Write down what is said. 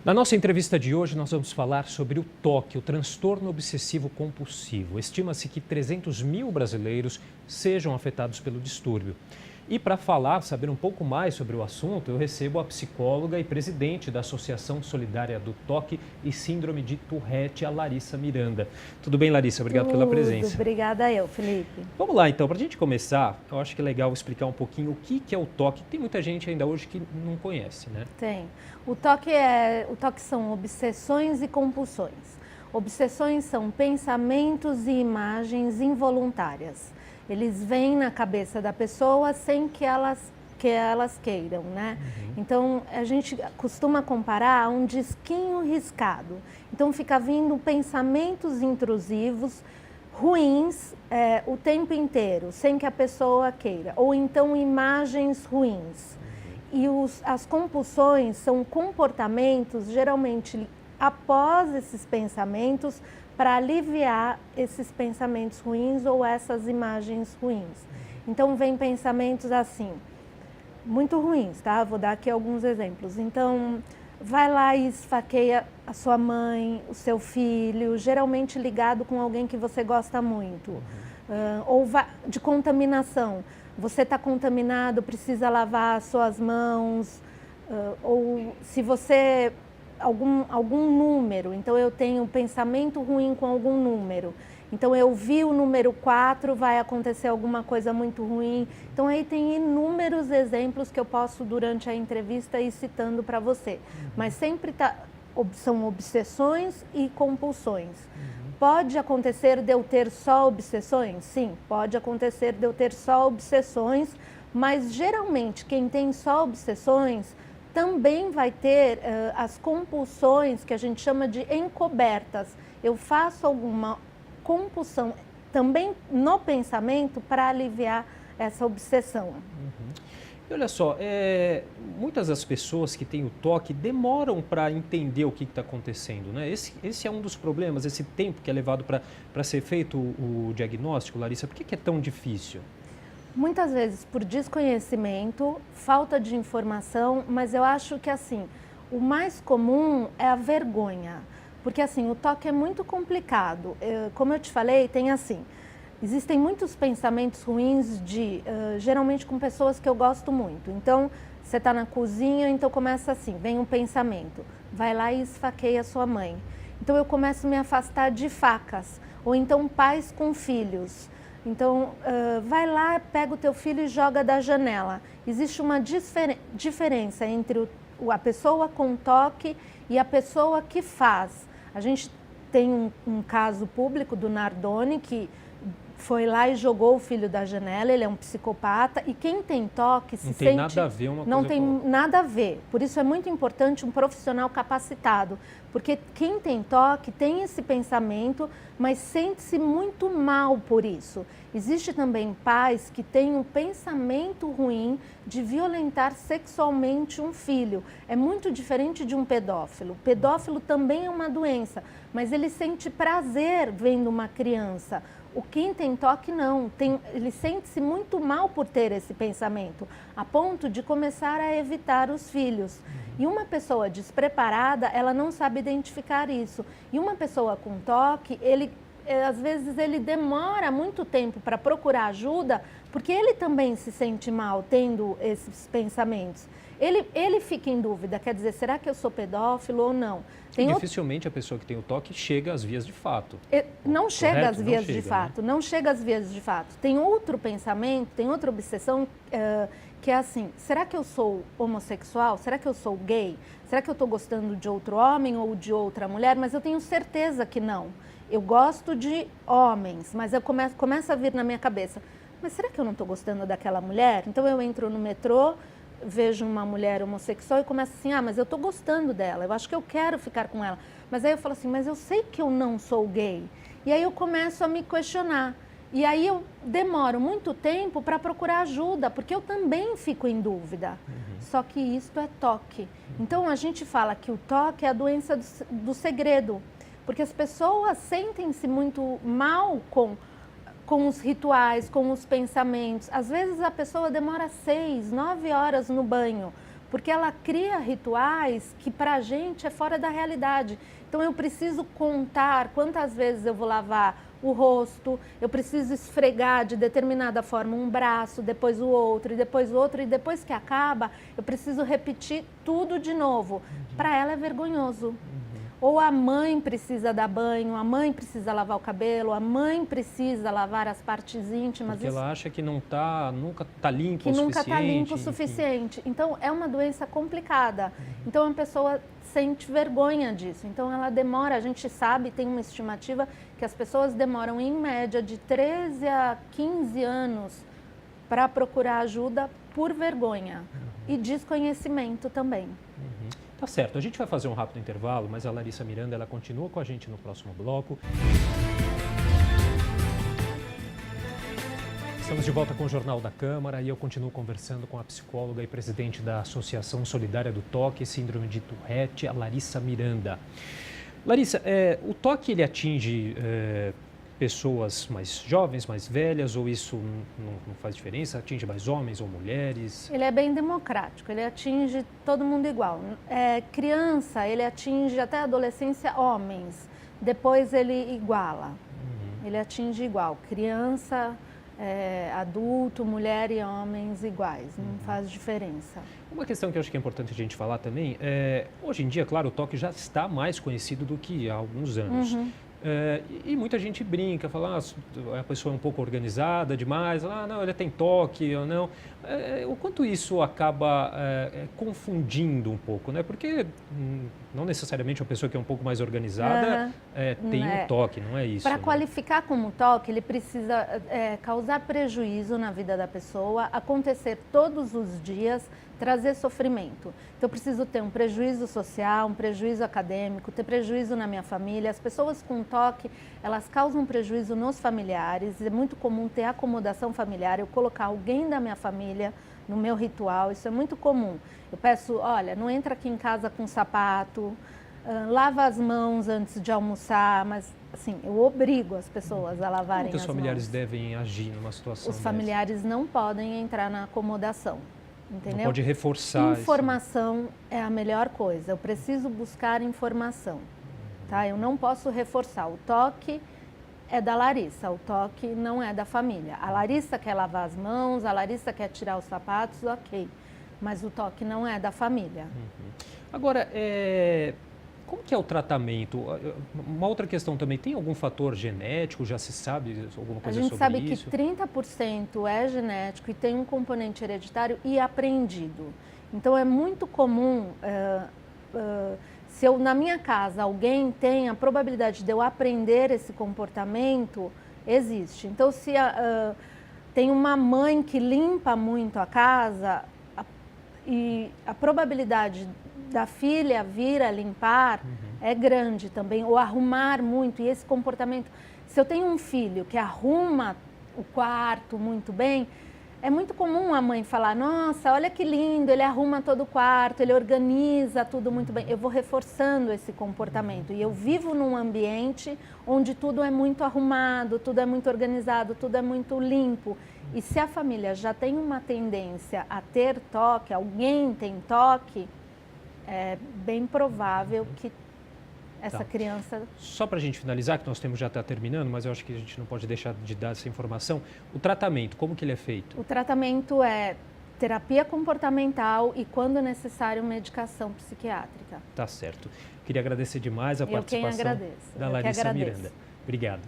Na nossa entrevista de hoje, nós vamos falar sobre o TOC, o transtorno obsessivo compulsivo. Estima-se que 300 mil brasileiros sejam afetados pelo distúrbio. E para falar, saber um pouco mais sobre o assunto, eu recebo a psicóloga e presidente da Associação Solidária do TOC e Síndrome de Tourette, a Larissa Miranda. Tudo bem, Larissa? Obrigado pela presença. Obrigada eu, Felipe. Vamos lá, então. Para a gente começar, eu acho que é legal explicar um pouquinho o que é o TOC. Tem muita gente ainda hoje que não conhece, né? Tem. O TOC são obsessões e compulsões. Obsessões são pensamentos e imagens involuntárias. Eles vêm na cabeça da pessoa sem que elas queiram, né? Então, a gente costuma comparar a um disquinho riscado. Então, fica vindo pensamentos intrusivos, ruins, o tempo inteiro, sem que a pessoa queira. Ou então, imagens ruins. E as compulsões são comportamentos, geralmente, após esses pensamentos, para aliviar esses pensamentos ruins ou essas imagens ruins. Então, vem pensamentos assim, muito ruins, tá? Vou dar aqui alguns exemplos. Então, vai lá e esfaqueia a sua mãe, o seu filho, geralmente ligado com alguém que você gosta muito. Ou de contaminação. Você está contaminado, precisa lavar as suas mãos. Ou se você... Algum número, então eu tenho um pensamento ruim com algum número. Então eu vi o número 4, vai acontecer alguma coisa muito ruim. Então aí tem inúmeros exemplos que eu posso durante a entrevista ir citando para você. Mas sempre são obsessões e compulsões. Pode acontecer de eu ter só obsessões? Sim, pode acontecer de eu ter só obsessões, mas geralmente quem tem só obsessões também vai ter as compulsões que a gente chama de encobertas. Eu faço alguma compulsão também no pensamento para aliviar essa obsessão. E olha só, muitas das pessoas que têm o TOC demoram para entender o que está acontecendo, né? Esse é um dos problemas, esse tempo que é levado para ser feito o diagnóstico, Larissa. Por que é tão difícil? Muitas vezes por desconhecimento, falta de informação, mas eu acho que assim, o mais comum é a vergonha, porque assim, o TOC é muito complicado. Como eu te falei, tem assim, existem muitos pensamentos ruins geralmente com pessoas que eu gosto muito. Então, você está na cozinha, então começa assim, vem um pensamento, vai lá e esfaqueia sua mãe. Então eu começo a me afastar de facas, ou então pais com filhos. Então, vai lá, pega o teu filho e joga da janela. Existe uma diferença entre a pessoa com TOC e a pessoa que faz. A gente tem um caso público do Nardoni, que foi lá e jogou o filho da janela, ele é um psicopata, e quem tem TOC se sente... Não tem nada a ver uma coisa Não tem com outra. nada a ver, por isso é muito importante um profissional capacitado, porque quem tem TOC tem esse pensamento, mas sente-se muito mal por isso. Existe também pais que têm um pensamento ruim de violentar sexualmente um filho. É muito diferente de um pedófilo. O pedófilo também é uma doença, mas ele sente prazer vendo uma criança. O quem tem TOC não, ele sente-se muito mal por ter esse pensamento, a ponto de começar a evitar os filhos. E uma pessoa despreparada, ela não sabe identificar isso. E uma pessoa com TOC, às vezes ele demora muito tempo para procurar ajuda, porque ele também se sente mal tendo esses pensamentos. Ele fica em dúvida, quer dizer, será que eu sou pedófilo ou não? Dificilmente a pessoa que tem o TOC chega às vias de fato. Não chega às vias de né? fato, não chega às vias de fato. Tem outro pensamento, tem outra obsessão que é assim, será que eu sou homossexual? Será que eu sou gay? Será que eu estou gostando de outro homem ou de outra mulher? Mas eu tenho certeza que não. Eu gosto de homens, mas eu começa a vir na minha cabeça, mas será que eu não estou gostando daquela mulher? Então eu entro no metrô, vejo uma mulher homossexual e começo assim, mas eu estou gostando dela, eu acho que eu quero ficar com ela. Mas aí eu falo assim, mas eu sei que eu não sou gay. E aí eu começo a me questionar. E aí eu demoro muito tempo para procurar ajuda, porque eu também fico em dúvida. Só que isso é TOC. Então a gente fala que o TOC é a doença do segredo, porque as pessoas sentem-se muito mal com os rituais, com os pensamentos. Às vezes a pessoa demora 6, 9 horas no banho, porque ela cria rituais que para a gente é fora da realidade. Então eu preciso contar quantas vezes eu vou lavar o rosto, eu preciso esfregar de determinada forma um braço, depois o outro, e depois o outro, e depois que acaba, eu preciso repetir tudo de novo. Para ela é vergonhoso. Ou a mãe precisa dar banho, a mãe precisa lavar o cabelo, a mãe precisa lavar as partes íntimas. Porque ela acha que nunca está limpo o suficiente. Que nunca está limpo o suficiente. Então, é uma doença complicada. Então, a pessoa sente vergonha disso. Então, ela demora, a gente sabe, tem uma estimativa que as pessoas demoram, em média, de 13 a 15 anos para procurar ajuda por vergonha e desconhecimento também. Tá certo, a gente vai fazer um rápido intervalo, mas a Larissa Miranda, ela continua com a gente no próximo bloco. Estamos de volta com o Jornal da Câmara e eu continuo conversando com a psicóloga e presidente da Associação Solidária do TOC, Síndrome de Tourette, a Larissa Miranda. Larissa, o TOC ele atinge pessoas mais jovens, mais velhas, ou isso não faz diferença? Atinge mais homens ou mulheres? Ele é bem democrático, ele atinge todo mundo igual. Criança, ele atinge até a adolescência homens, depois ele iguala, ele atinge igual. Criança, adulto, mulher e homens iguais, não faz diferença. Uma questão que eu acho que é importante a gente falar também, hoje em dia, claro, o TOC já está mais conhecido do que há alguns anos. E muita gente brinca, fala, a pessoa é um pouco organizada demais, não, ele tem TOC ou não. O quanto isso acaba confundindo um pouco, né? Porque não necessariamente uma pessoa que é um pouco mais organizada tem um TOC, não é isso? Para né? qualificar como TOC, ele precisa causar prejuízo na vida da pessoa, acontecer todos os dias, trazer sofrimento. Então, eu preciso ter um prejuízo social, um prejuízo acadêmico, ter prejuízo na minha família. As pessoas com TOC, elas causam prejuízo nos familiares. É muito comum ter acomodação familiar, eu colocar alguém da minha família no meu ritual, isso é muito comum. Eu peço, olha, não entra aqui em casa com sapato, lava as mãos antes de almoçar, mas assim, eu obrigo as pessoas a lavarem as mãos. Como que os familiares devem agir numa situação Os familiares não podem entrar na acomodação. Entendeu? Não pode reforçar. Informação é a melhor coisa. Eu preciso buscar informação, tá? Eu não posso reforçar. O TOC é da Larissa, o TOC não é da família. A Larissa quer lavar as mãos, a Larissa quer tirar os sapatos, ok. Mas o TOC não é da família. Agora, como que é o tratamento? Uma outra questão também, tem algum fator genético? Já se sabe alguma coisa sobre isso? A gente sabe que 30% é genético e tem um componente hereditário e aprendido. Então, é muito comum, se na minha casa alguém tem, a probabilidade de eu aprender esse comportamento existe. Então, se tem uma mãe que limpa muito a casa e a probabilidade da filha vir a limpar é grande também, ou arrumar muito, e esse comportamento, se eu tenho um filho que arruma o quarto muito bem, é muito comum a mãe falar, nossa, olha que lindo, ele arruma todo o quarto, ele organiza tudo muito bem. Eu vou reforçando esse comportamento e eu vivo num ambiente onde tudo é muito arrumado, tudo é muito organizado, tudo é muito limpo. E se a família já tem uma tendência a ter TOC, alguém tem TOC, é bem provável que essa criança... Só para a gente finalizar, que nosso tempo já está terminando, mas eu acho que a gente não pode deixar de dar essa informação. O tratamento, como que ele é feito? O tratamento é terapia comportamental e, quando necessário, medicação psiquiátrica. Tá certo. Queria agradecer demais a participação da Larissa Miranda. Obrigado.